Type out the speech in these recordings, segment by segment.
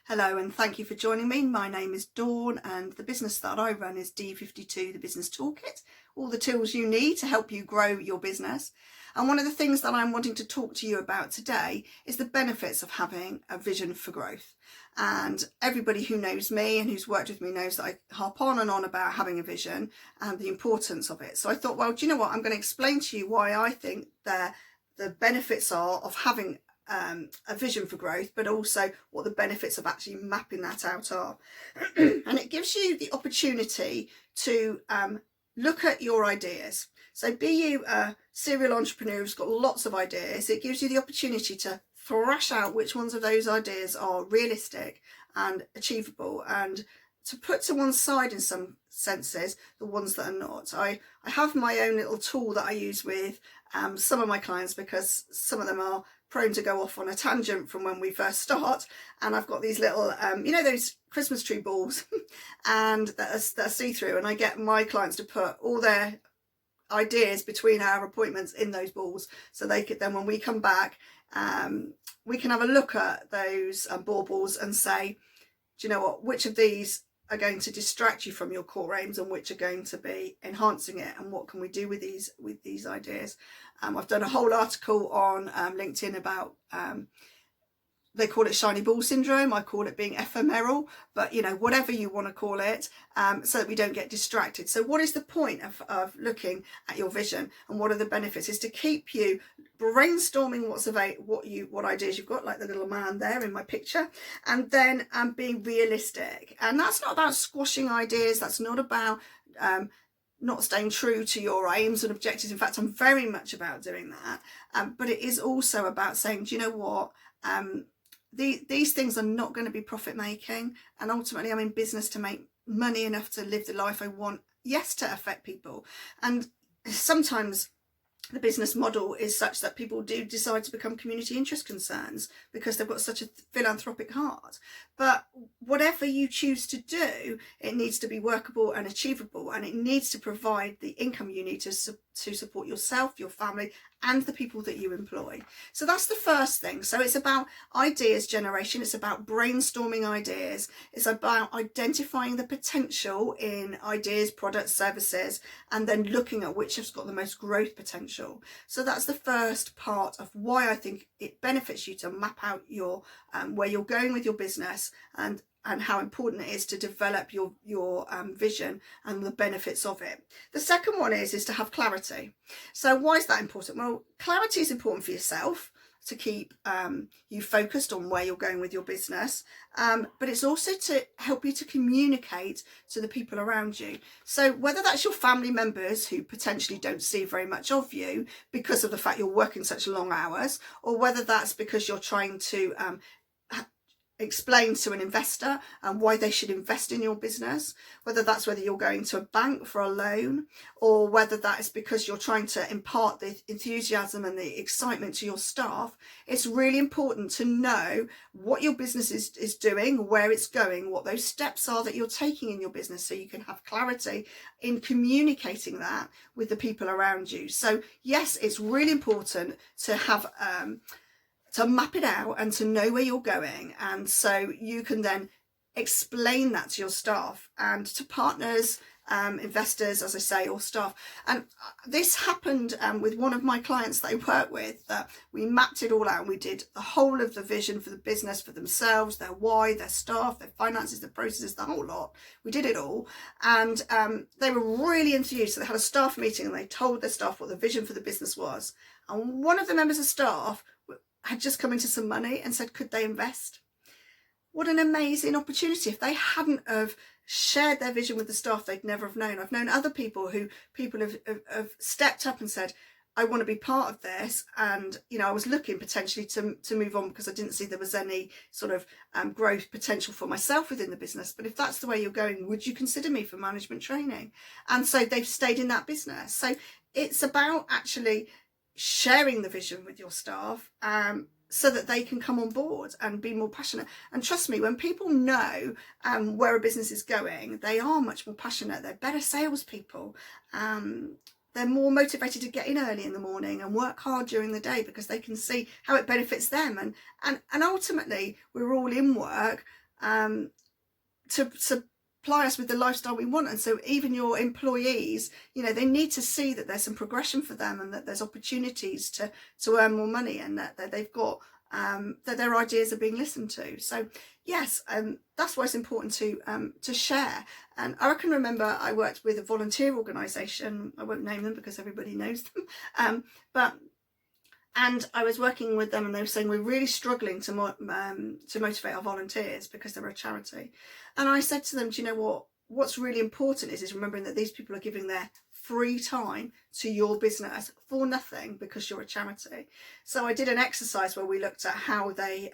Hello and thank you for joining me. My name is Dawn and the business that I run is D52, the Business Toolkit, all the tools you need to help you grow your business. And one of the things that I'm wanting to talk to you about today is the benefits of having a vision for growth. And everybody who knows me and who's worked with me knows that I harp on and on about having a vision and the importance of it. So I thought, well, do you know what? I'm going to explain to you why I think the benefits are of having a vision for growth, but also what the benefits of actually mapping that out are. And it gives you the opportunity to look at your ideas. So be you a serial entrepreneur who's got lots of ideas, it gives you the opportunity to thrash out which ones of those ideas are realistic and achievable, and to put to one side in some senses the ones that are not. I have my own little tool that I use with some of my clients, because some of them are prone to go off on a tangent from when we first start, and I've got these little those Christmas tree balls and that are see-through, and I get my clients to put all their ideas between our appointments in those balls, so they could then, when we come back, we can have a look at those baubles and say, do you know what, which of these are going to distract you from your core aims and which are going to be enhancing it, and what can we do with these ideas. I've done a whole article on LinkedIn about they call it shiny ball syndrome. I call it being ephemeral, but whatever you want to call it, so that we don't get distracted. So what is the point of looking at your vision, and what are the benefits? Is to keep you brainstorming what ideas you've got, like the little man there in my picture, and then being realistic. And that's not about squashing ideas. That's not about not staying true to your aims and objectives. In fact, I'm very much about doing that. But it is also about saying, do you know what? These things are not going to be profit making, and ultimately I'm in business to make money enough to live the life I want, yes, to affect people. And sometimes the business model is such that people do decide to become community interest concerns because they've got such a philanthropic heart. But whatever you choose to do, it needs to be workable and achievable, and it needs to provide the income you need to support yourself, your family, and the people that you employ. So that's the first thing. So it's about ideas generation. It's about brainstorming ideas. It's about identifying the potential in ideas, products, services, and then looking at which has got the most growth potential. So that's the first part of why I think it benefits you to map out your where you're going with your business, and how important it is to develop your vision and the benefits of it. The second one is to have clarity. So why is that important? Well, clarity is important for yourself, to keep you focused on where you're going with your business, but it's also to help you to communicate to the people around you. So whether that's your family members who potentially don't see very much of you because of the fact you're working such long hours, or whether that's because you're trying to explain to an investor why they should invest in your business, whether you're going to a bank for a loan, or whether that is because you're trying to impart the enthusiasm and the excitement to your staff. It's really important to know what your business is doing, where it's going, what those steps are that you're taking in your business, so you can have clarity in communicating that with the people around you. So yes, it's really important to have to map it out and to know where you're going, and so you can then explain that to your staff and to partners, investors, as I say, or staff. And this happened with one of my clients that I work with, that we mapped it all out. We did the whole of the vision for the business, for themselves, their why, their staff, their finances, their processes, the whole lot. We did it all, and they were really enthused. So they had a staff meeting and they told their staff what the vision for the business was, and one of the members of staff had just come into some money and said, could they invest? What an amazing opportunity. If they hadn't have shared their vision with the staff, they'd never have known. I've known other people have stepped up and said, I want to be part of this. And, I was looking potentially to move on because I didn't see there was any sort of growth potential for myself within the business. But if that's the way you're going, would you consider me for management training? And so they've stayed in that business. So it's about actually sharing the vision with your staff, so that they can come on board and be more passionate. And trust me, when people know where a business is going, they are much more passionate. They're better salespeople. They're more motivated to get in early in the morning and work hard during the day because they can see how it benefits them. And ultimately, we're all in work to supply us with the lifestyle we want. And so even your employees, they need to see that there's some progression for them, and that there's opportunities to earn more money, and that they've got that their ideas are being listened to. So yes, that's why it's important to share. And I can remember I worked with a volunteer organisation. I won't name them because everybody knows them, and I was working with them, and they were saying we're really struggling to motivate our volunteers because they're a charity. And I said to them, do you know what? What's really important is remembering that these people are giving their free time to your business for nothing because you're a charity. So I did an exercise where we looked at how they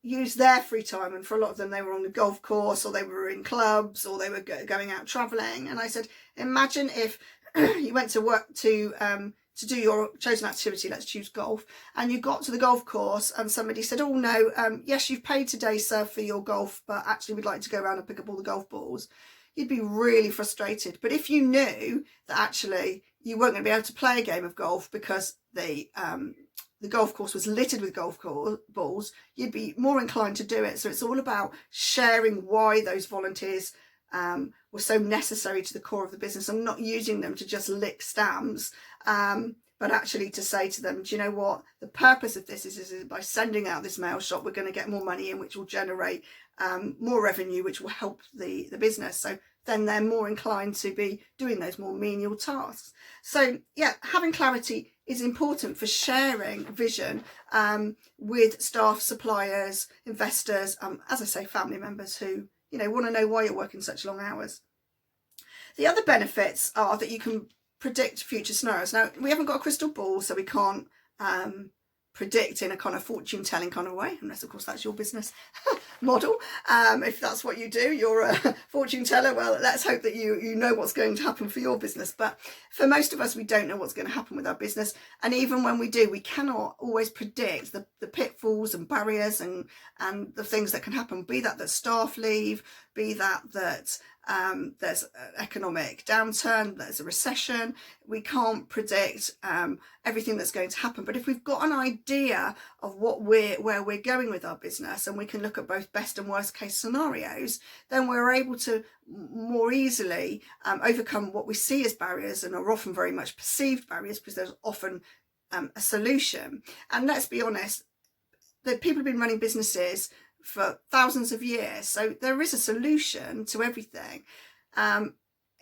use their free time, and for a lot of them they were on the golf course, or they were in clubs, or they were going out travelling. And I said, imagine if you went to work to do your chosen activity, let's choose golf, and you got to the golf course and somebody said, oh no, yes, you've paid today, sir, for your golf, but actually we'd like to go around and pick up all the golf balls. You'd be really frustrated. But if you knew that actually you weren't going to be able to play a game of golf because the golf course was littered with golf balls, you'd be more inclined to do it. So it's all about sharing why those volunteers were so necessary to the core of the business, and not using them to just lick stamps, but actually to say to them, do you know what, the purpose of this is by sending out this mail shot, we're going to get more money in, which will generate more revenue, which will help the business. So then they're more inclined to be doing those more menial tasks. So yeah, having clarity is important for sharing vision with staff, suppliers, investors, as I say, family members who want to know why you're working such long hours. The other benefits are that you can predict future scenarios. Now, we haven't got a crystal ball, so we can't predict in a kind of fortune telling kind of way, unless of course that's your business model. If that's what you do, you're a fortune teller, well, let's hope that you know what's going to happen for your business. But for most of us, we don't know what's going to happen with our business, and even when we do, we cannot always predict the pitfalls and barriers and the things that can happen, be that staff leave, be that there's an economic downturn, there's a recession. We can't predict everything that's going to happen, but if we've got an idea of where we're going with our business, and we can look at both best and worst case scenarios, then we're able to more easily overcome what we see as barriers, and are often very much perceived barriers, because there's often a solution. And let's be honest, that people have been running businesses for thousands of years, so there is a solution to everything.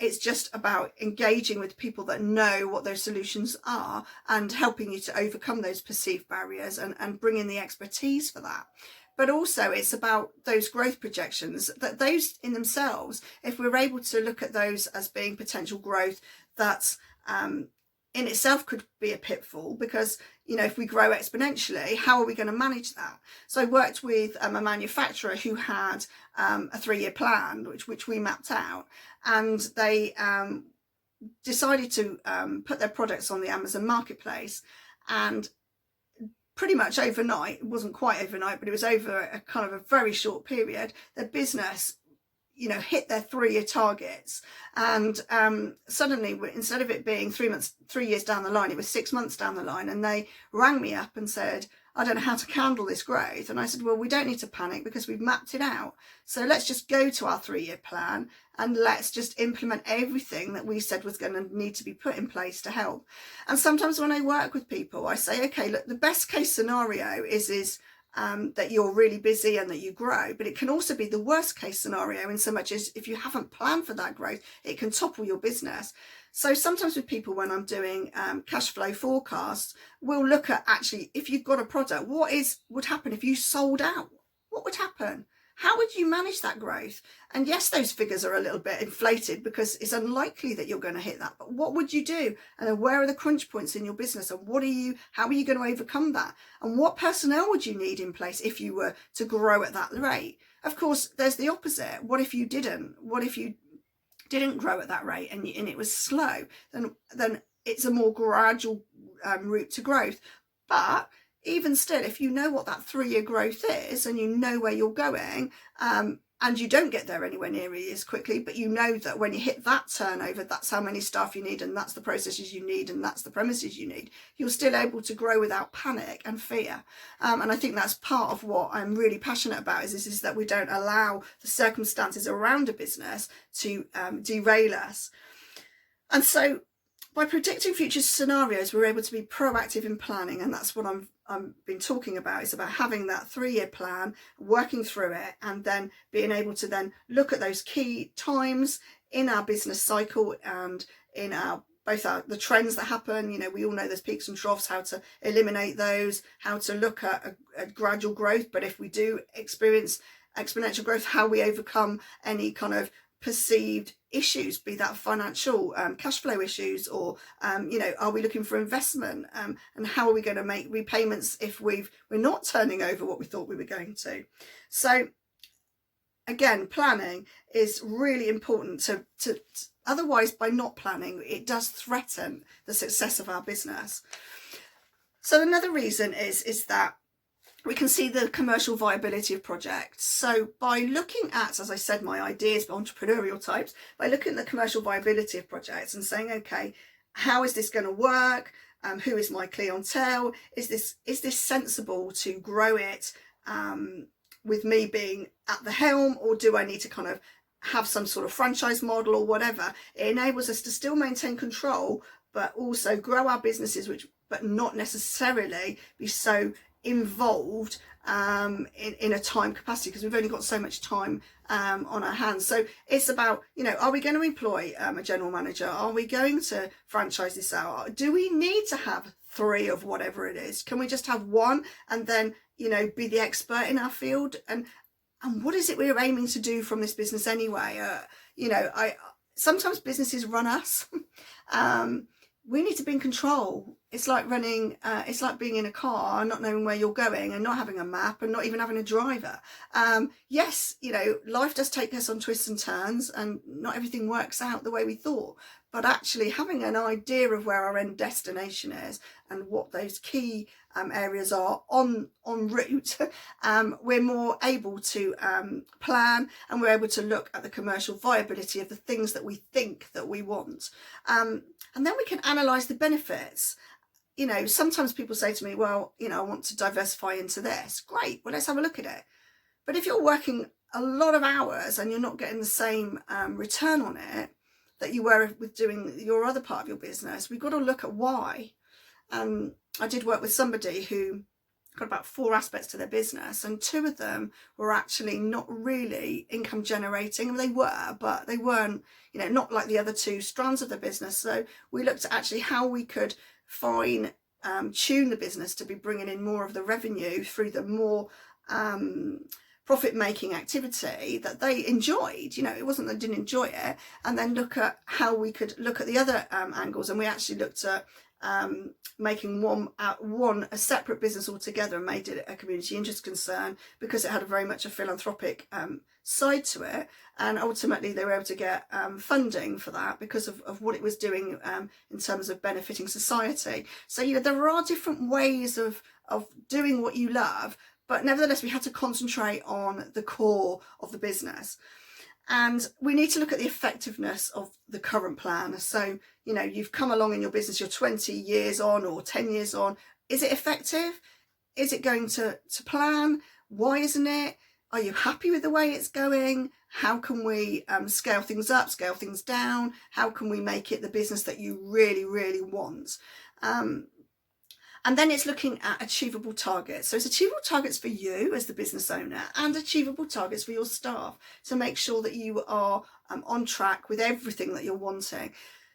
It's just about engaging with people that know what those solutions are, and helping you to overcome those perceived barriers, and bring in the expertise for that. But also it's about those growth projections, that those in themselves, if we're able to look at those as being potential growth, that's in itself could be a pitfall, because if we grow exponentially, how are we going to manage that? So I worked with a manufacturer who had a 3-year plan, which we mapped out, and they decided to put their products on the Amazon marketplace. And pretty much overnight, it wasn't quite overnight, but it was over a kind of a very short period, their business hit their 3-year targets. And suddenly, instead of it being 3 years down the line, it was 6 months down the line. And they rang me up and said, I don't know how to handle this growth. And I said, well, we don't need to panic, because we've mapped it out. So let's just go to our 3-year plan, and let's just implement everything that we said was going to need to be put in place to help. And sometimes when I work with people, I say, okay, look, the best case scenario is that you're really busy and that you grow, but it can also be the worst case scenario, in so much as if you haven't planned for that growth, it can topple your business. So sometimes with people, when I'm doing cash flow forecasts, we'll look at, actually, if you've got a product, what would happen if you sold out? What would happen? How would you manage that growth? And yes, those figures are a little bit inflated, because it's unlikely that you're going to hit that. But what would you do? And then where are the crunch points in your business? And how are you going to overcome that? And what personnel would you need in place if you were to grow at that rate? Of course, there's the opposite. What if you didn't? What if you didn't grow at that rate and it was slow? Then it's a more gradual route to growth. But even still, if you know what that 3-year growth is, and you know where you're going, and you don't get there anywhere near as quickly, but you know that when you hit that turnover, that's how many staff you need, and that's the processes you need, and that's the premises you need, you're still able to grow without panic and fear. And I think that's part of what I'm really passionate about, is that we don't allow the circumstances around a business to derail us. And so by predicting future scenarios, we're able to be proactive in planning, and that's what I've been talking about. It's about having that 3-year plan, working through it, and then being able to then look at those key times in our business cycle and in the trends that happen. You know, we all know there's peaks and troughs, how to eliminate those, how to look at a gradual growth, but if we do experience exponential growth, how we overcome any kind of perceived issues, be that financial cash flow issues, or you know, are we looking for investment, and how are we going to make repayments if we're not turning over what we thought we were going to. So again, planning is really important to otherwise, by not planning, it does threaten the success of our business. So another reason is that we can see the commercial viability of projects. So by looking at, as I said, my ideas, entrepreneurial types, by looking at the commercial viability of projects and saying, okay, how is this going to work? Who is my clientele? Is this sensible to grow it with me being at the helm, or do I need to kind of have some sort of franchise model or whatever? It enables us to still maintain control, but also grow our businesses, but not necessarily be so involved in a time capacity, because we've only got so much time on our hands. So it's about, you know, are we going to employ a general manager? Are we going to franchise this out? Do we need to have 3 of whatever it is? Can we just have 1 and then, you know, be the expert in our field? And what is it we're aiming to do from this business anyway? You know, sometimes businesses run us. We need to be in control. It's like running, it's like being in a car, not knowing where you're going and not having a map and not even having a driver. Yes, you know, life does take us on twists and turns, and not everything works out the way we thought. But actually having an idea of where our end destination is and what those key areas are en route, we're more able to plan, and we're able to look at the commercial viability of the things that we think that we want. And then we can analyse the benefits. You know, sometimes people say to me, well, you know, I want to diversify into this. Great, well, let's have a look at it. But if you're working a lot of hours and you're not getting the same return on it that you were with doing your other part of your business, we've got to look at why. I did work with somebody who got about 4 aspects to their business, and 2 of them were actually not really income generating. They were, but they weren't, you know, not like the other 2 strands of the business. So we looked at actually how we could tune the business to be bringing in more of the revenue through the more profit-making activity that they enjoyed. You know, it wasn't that they didn't enjoy it. And then look at how we could look at the other angles. And we actually looked at making one a separate business altogether, and made it a community interest concern, because it had a very much a philanthropic side to it. And ultimately they were able to get funding for that because of what it was doing in terms of benefiting society. So, you know, there are different ways of doing what you love, but nevertheless we had to concentrate on the core of the business. And we need to look at the effectiveness of the current plan. So, you know, you've come along in your business, you're 20 years on or 10 years on. Is it effective? Is it going to plan? Why isn't it? Are you happy with the way it's going? How can we scale things up, scale things down? How can we make it the business that you really, really want? And then it's looking at achievable targets. So it's achievable targets for you as the business owner, and achievable targets for your staff, to make sure that you are on track with everything that you're wanting.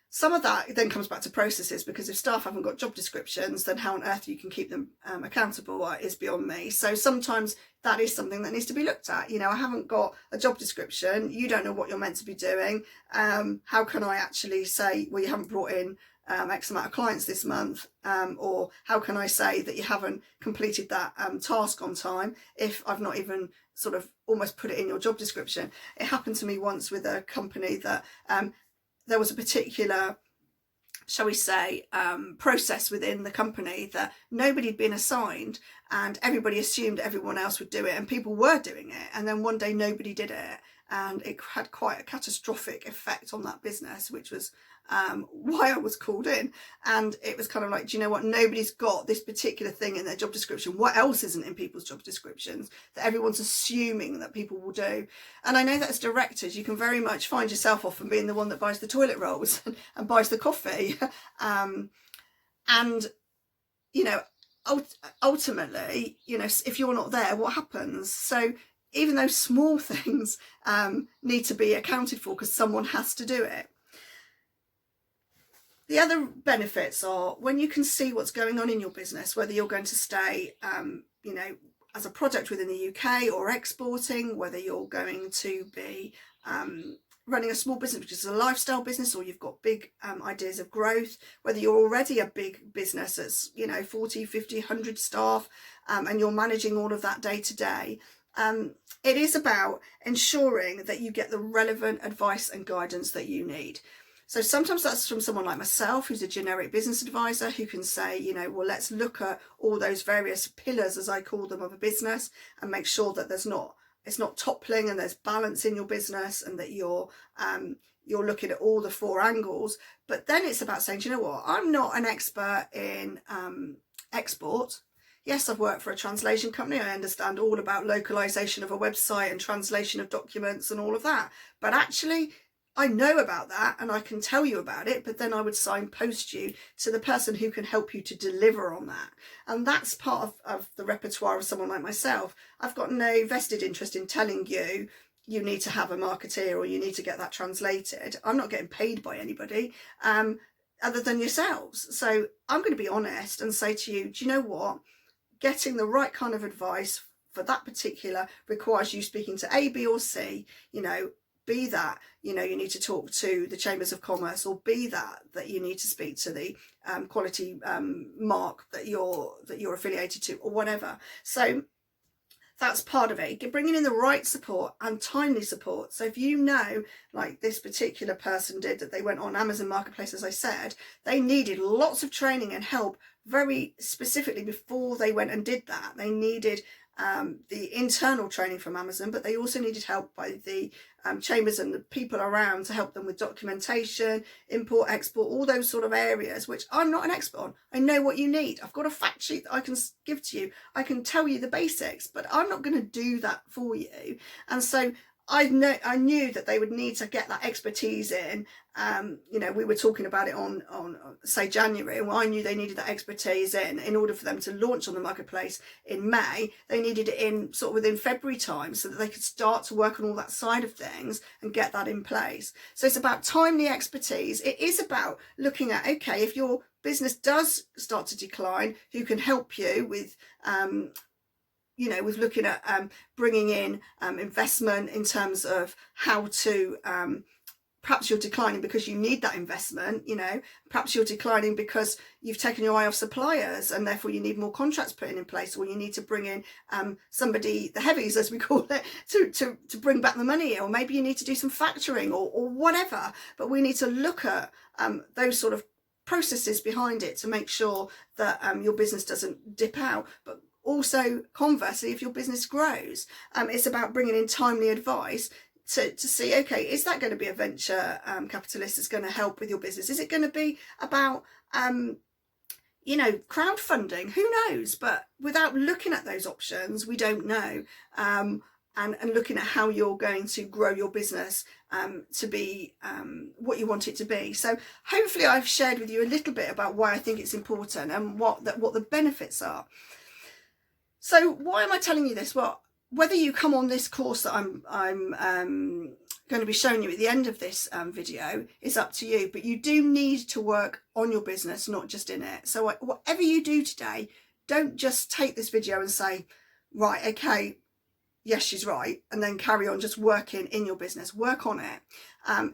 Some of that then comes back to processes, because if staff haven't got job descriptions, then how on earth you can keep them accountable is beyond me. So sometimes that is something that needs to be looked at. You know, I haven't got a job description. You don't know what you're meant to be doing. How can I actually say, well, you haven't brought in X amount of clients this month, or how can I say that you haven't completed that task on time if I've not even sort of almost put it in your job description? It happened to me once with a company that there was a particular shall we say, process within the company that nobody had been assigned, and everybody assumed everyone else would do it, and people were doing it, and then one day nobody did it, and it had quite a catastrophic effect on that business, which was why I was called in. And it was kind of like, do you know what, nobody's got this particular thing in their job description. What else isn't in people's job descriptions that everyone's assuming that people will do? And I know that as directors you can very much find yourself often being the one that buys the toilet rolls and buys the coffee, and you know, ultimately, you know, if you're not there, what happens? So even those small things need to be accounted for because someone has to do it. The other benefits are when you can see what's going on in your business, whether you're going to stay, you know, as a product within the UK or exporting, whether you're going to be running a small business, which is a lifestyle business, or you've got big ideas of growth, whether you're already a big business that's, you know, 40, 50, 100 staff, and you're managing all of that day to day. It is about ensuring that you get the relevant advice and guidance that you need. So sometimes that's from someone like myself, who's a generic business advisor, who can say, you know, well, let's look at all those various pillars, as I call them, of a business, and make sure that it's not toppling, and there's balance in your business, and that you're looking at all the 4 angles. But then it's about saying, do you know what, I'm not an expert in export. Yes, I've worked for a translation company. I understand all about localization of a website and translation of documents and all of that. But actually, I know about that and I can tell you about it, but then I would signpost you to the person who can help you to deliver on that. And that's part of the repertoire of someone like myself. I've got no vested interest in telling you, you need to have a marketeer or you need to get that translated. I'm not getting paid by anybody other than yourselves. So I'm going to be honest and say to you, do you know what? Getting the right kind of advice for that particular requires you speaking to A, B or C, you know, be that, you know, you need to talk to the Chambers of Commerce, or be that you need to speak to the quality mark that you're affiliated to, or whatever. So that's part of it, bringing in the right support and timely support. So if you know, like this particular person did, that they went on Amazon Marketplace, as I said, they needed lots of training and help very specifically before they went and did that. They needed the internal training from Amazon, but they also needed help by the chambers and the people around to help them with documentation, import, export, all those sort of areas, which I'm not an expert on. I know what you need. I've got a fact sheet that I can give to you. I can tell you the basics, but I'm not going to do that for you. And so I knew that they would need to get that expertise in. You know, we were talking about it on say January. Well, I knew they needed that expertise in order for them to launch on the marketplace in May. They needed it in sort of within February time, so that they could start to work on all that side of things and get that in place. So it's about timely expertise. It is about looking at, okay, if your business does start to decline, who can help you with you know, with looking at bringing in investment in terms of how to, perhaps you're declining because you need that investment, you know, perhaps you're declining because you've taken your eye off suppliers and therefore you need more contracts put in place, or you need to bring in somebody, the heavies as we call it, to bring back the money, or maybe you need to do some factoring or whatever. But we need to look at those sort of processes behind it to make sure that your business doesn't dip out. But also, conversely, if your business grows, it's about bringing in timely advice to see, okay, is that going to be a venture capitalist that's going to help with your business? Is it going to be about, you know, crowdfunding? Who knows? But without looking at those options, we don't know. And looking at how you're going to grow your business to be what you want it to be. So hopefully I've shared with you a little bit about why I think it's important and what the benefits are. So why am I telling you this? Well, whether you come on this course that I'm going to be showing you at the end of this video is up to you, but you do need to work on your business, not just in it. So whatever you do today, don't just take this video and say, right, okay, yes, she's right, and then carry on just working in your business. Work on it.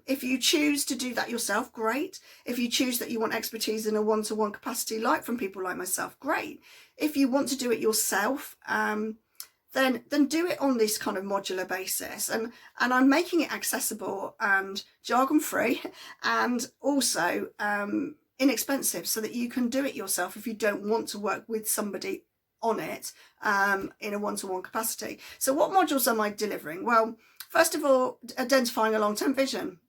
If you choose to do that yourself, great. If you choose that you want expertise in a one-to-one capacity, like from people like myself, great. If you want to do it yourself, then do it on this kind of modular basis. And I'm making it accessible and jargon free, and also inexpensive, so that you can do it yourself if you don't want to work with somebody on it in a one-to-one capacity. So what modules am I delivering? Well, first of all, identifying a long-term vision.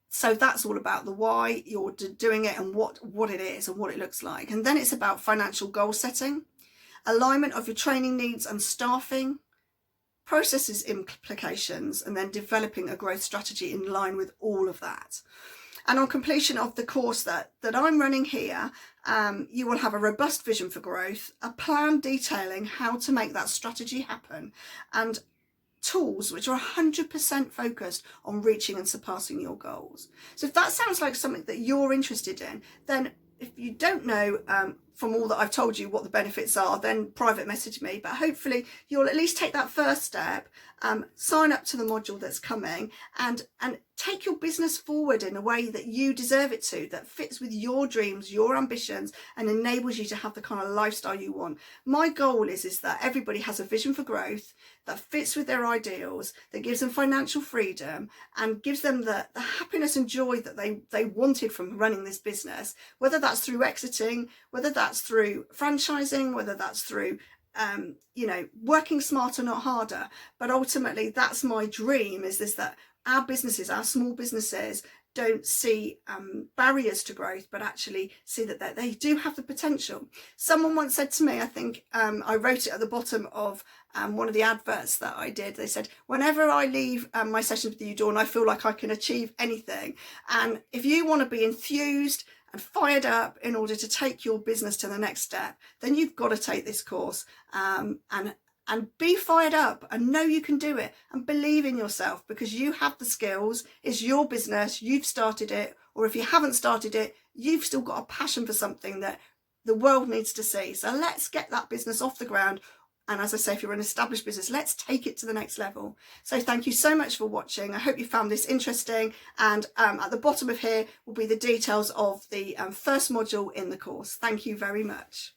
So that's all about the why you're doing it and what it is and what it looks like. And then it's about financial goal setting, alignment of your training needs and staffing, processes implications, and then developing a growth strategy in line with all of that. And on completion of the course that I'm running here, you will have a robust vision for growth, a plan detailing how to make that strategy happen, and tools which are 100% focused on reaching and surpassing your goals. So if that sounds like something that you're interested in, then if you don't know from all that I've told you what the benefits are, then private message me. But hopefully you'll at least take that first step, sign up to the module that's coming, and take your business forward in a way that you deserve it to, that fits with your dreams, your ambitions, and enables you to have the kind of lifestyle you want. My goal is that everybody has a vision for growth that fits with their ideals, that gives them financial freedom and gives them the happiness and joy that they wanted from running this business, whether that's through exiting, whether that's through franchising, whether that's through working smarter, not harder. But ultimately, that's my dream, is that our businesses, our small businesses, don't see barriers to growth, but actually see that they do have the potential. Someone once said to me, I think I wrote it at the bottom of one of the adverts that I did, they said, whenever I leave my sessions with you, Dawn, I feel like I can achieve anything. And if you want to be enthused and fired up in order to take your business to the next step, then you've got to take this course and be fired up and know you can do it, and believe in yourself, because you have the skills. It's your business, you've started it, or if you haven't started it, you've still got a passion for something that the world needs to see. So let's get that business off the ground. And as I say, if you're an established business, let's take it to the next level. So thank you so much for watching. I hope you found this interesting. And at the bottom of here will be the details of the first module in the course. Thank you very much.